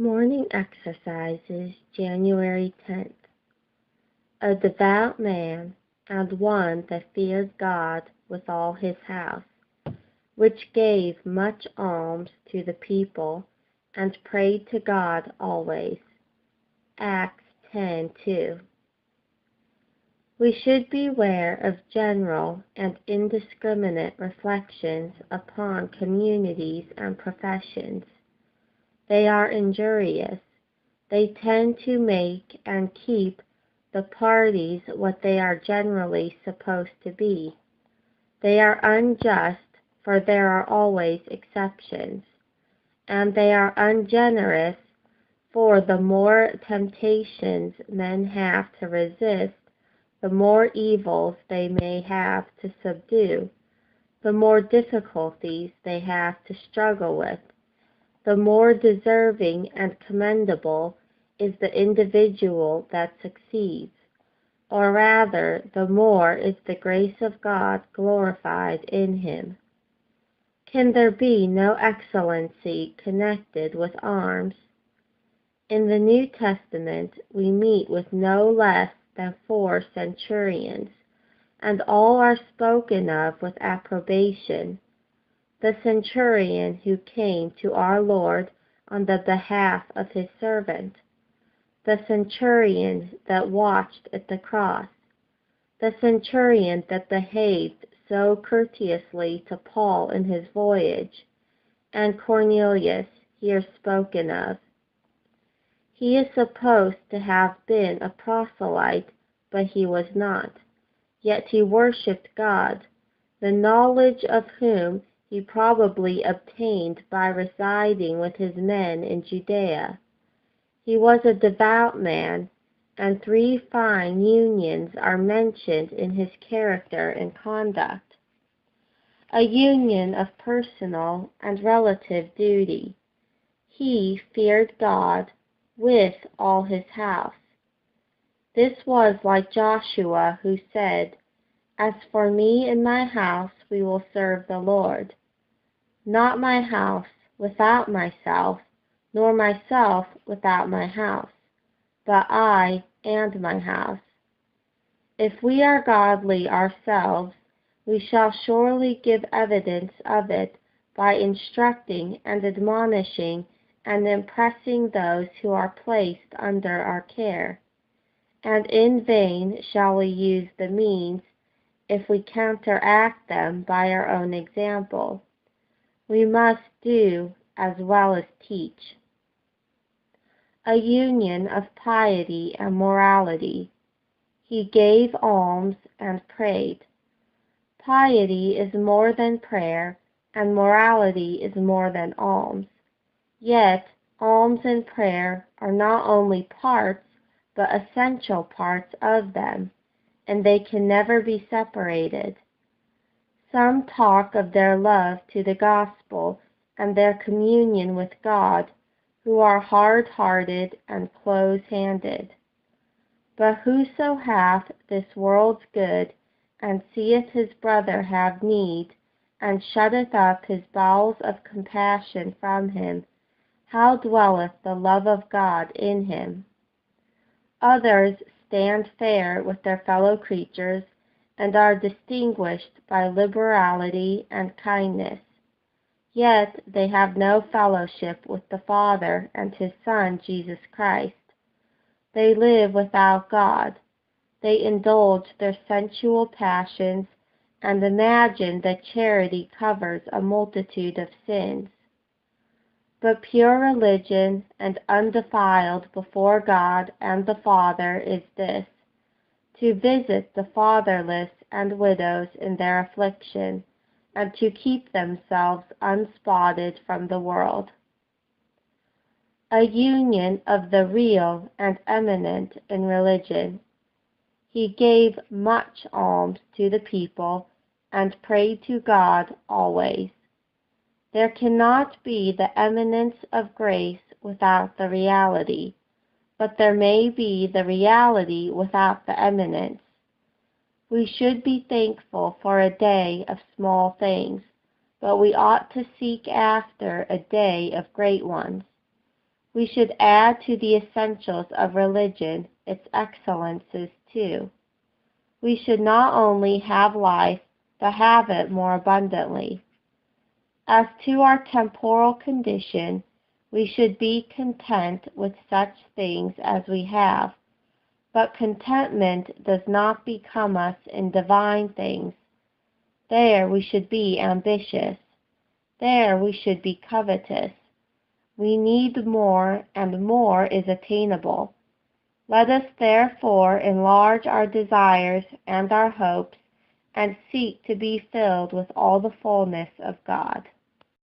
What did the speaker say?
Morning Exercises, January 10th. A devout man, and one that feared God with all his house, which gave much alms to the people, and prayed to God always. Acts 10:2. We should beware of general and indiscriminate reflections upon communities and professions. They are injurious. They tend to make and keep the parties what they are generally supposed to be. They are unjust, for there are always exceptions, and they are ungenerous, for the more temptations men have to resist, the more evils they may have to subdue, the more difficulties they have to struggle with, the more deserving and commendable is the individual that succeeds, or rather, the more is the grace of God glorified in him. Can there be no excellency connected with alms? In the New Testament we meet with no less than 4 centurions, and all are spoken of with approbation. The centurion who came to our Lord on the behalf of his servant, the centurion that watched at the cross, the centurion that behaved so courteously to Paul in his voyage, and Cornelius here spoken of. He is supposed to have been a proselyte, but he was not. Yet he worshipped God, the knowledge of whom he probably obtained by residing with his men in Judea. He was a devout man, and 3 fine unions are mentioned in his character and conduct. A union of personal and relative duty. He feared God with all his house. This was like Joshua, who said, "As for me and my house, we will serve the Lord. Not my house without myself, nor myself without my house, but I and my house." If we are godly ourselves, we shall surely give evidence of it by instructing and admonishing and impressing those who are placed under our care. And in vain shall we use the means if we counteract them by our own example. We must do as well as teach. A union of piety and morality. He gave alms and prayed. Piety is more than prayer, and morality is more than alms. Yet, alms and prayer are not only parts, but essential parts of them, and they can never be separated. Some talk of their love to the gospel and their communion with God, who are hard-hearted and close-handed. But whoso hath this world's good, and seeth his brother have need, and shutteth up his bowels of compassion from him, how dwelleth the love of God in him? Others stand fair with their fellow creatures, and are distinguished by liberality and kindness. Yet they have no fellowship with the Father and his Son, Jesus Christ. They live without God. They indulge their sensual passions, and imagine that charity covers a multitude of sins. But pure religion and undefiled before God and the Father is this: to visit the fatherless and widows in their affliction, and to keep themselves unspotted from the world. A union of the real and eminent in religion. He gave much alms to the people, and prayed to God always. There cannot be the eminence of grace without the reality, but there may be the reality without the eminence. We should be thankful for a day of small things, but we ought to seek after a day of great ones. we should add to the essentials of religion its excellences too. We should not only have life, but have it more abundantly. As to our temporal condition, we should be content with such things as we have, but contentment does not become us in divine things. There we should be ambitious. There we should be covetous. We need more, and more is attainable. Let us therefore enlarge our desires and our hopes, and seek to be filled with all the fullness of God.